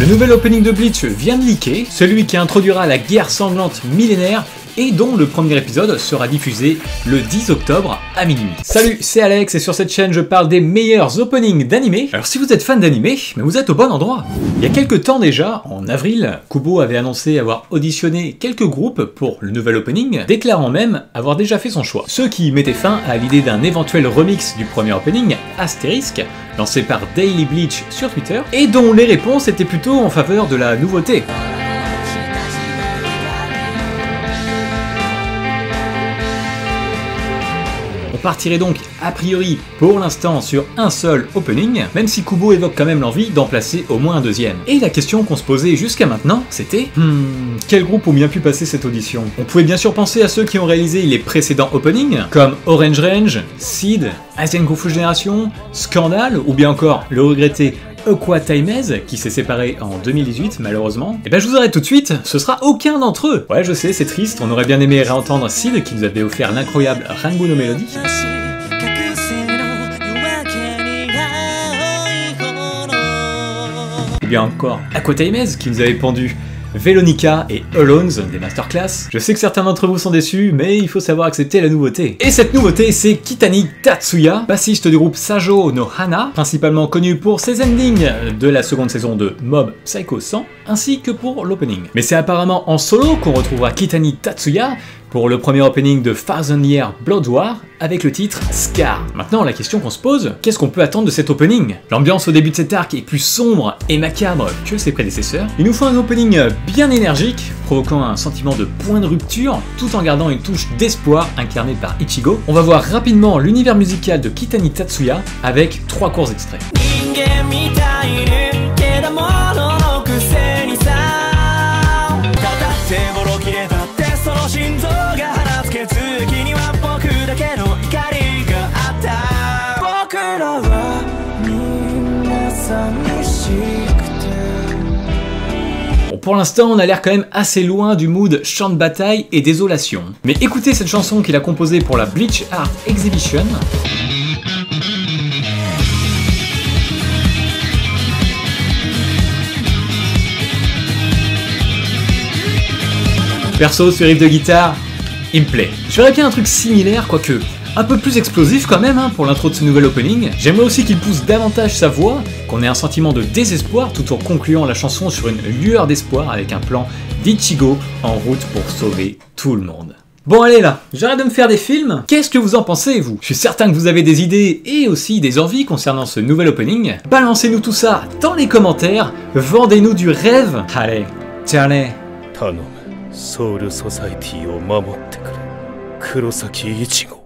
Le nouvel opening de Bleach vient de leaker, celui qui introduira la guerre sanglante millénaire et dont le premier épisode sera diffusé le 10 octobre à minuit. Salut, c'est Alex et sur cette chaîne je parle des meilleurs openings d'animé. Alors si vous êtes fan d'animé, vous êtes au bon endroit. Il y a quelques temps déjà, en avril, Kubo avait annoncé avoir auditionné quelques groupes pour le nouvel opening, déclarant même avoir déjà fait son choix. Ce qui mettait fin à l'idée d'un éventuel remix du premier opening, Asterisk, lancé par Daily Bleach sur Twitter, et dont les réponses étaient plutôt en faveur de la nouveauté. On partirait donc a priori pour l'instant sur un seul opening, même si Kubo évoque quand même l'envie d'en placer au moins un deuxième. Et la question qu'on se posait jusqu'à maintenant, c'était quels groupes ont bien pu passer cette audition? On pouvait bien sûr penser à ceux qui ont réalisé les précédents openings, comme Orange Range, Seed, Asian Kung Fu Generation, Scandal, ou bien encore le regretté Aqua Taimez, qui s'est séparé en 2018 malheureusement. Et ben je vous arrête tout de suite, ce sera aucun d'entre eux. Ouais je sais, c'est triste, on aurait bien aimé réentendre Seed qui nous avait offert l'incroyable Rango no Melody. Ou bien encore Aqua Taimez qui nous avait pendu Velonica et Alones des masterclass. Je sais que certains d'entre vous sont déçus, mais il faut savoir accepter la nouveauté. Et cette nouveauté, c'est Kitani Tatsuya, bassiste du groupe Sajo no Hana, principalement connu pour ses endings de la seconde saison de Mob Psycho 100, ainsi que pour l'opening. Mais c'est apparemment en solo qu'on retrouvera Kitani Tatsuya pour le premier opening de Thousand Year Blood War avec le titre Scar. Maintenant la question qu'on se pose, qu'est-ce qu'on peut attendre de cet opening? L'ambiance au début de cet arc est plus sombre et macabre que ses prédécesseurs. Il nous faut un opening bien énergique, provoquant un sentiment de point de rupture, tout en gardant une touche d'espoir incarnée par Ichigo. On va voir rapidement l'univers musical de Kitani Tatsuya avec 3 courts extraits. Bon, pour l'instant, on a l'air quand même assez loin du mood chant de bataille et désolation. Mais écoutez cette chanson qu'il a composée pour la Bleach Art Exhibition. Perso, ce riff de guitare, il me plaît. Je ferais bien un truc similaire, quoique un peu plus explosif quand même pour l'intro de ce nouvel opening. J'aimerais aussi qu'il pousse davantage sa voix, qu'on ait un sentiment de désespoir tout en concluant la chanson sur une lueur d'espoir avec un plan d'Ichigo en route pour sauver tout le monde. Bon allez là, j'arrête de me faire des films, qu'est-ce que vous en pensez vous? Je suis certain que vous avez des idées et aussi des envies concernant ce nouvel opening. Balancez-nous tout ça dans les commentaires, vendez-nous du rêve. Allez, ciao. Soul Society を守ってくれ。黒崎一護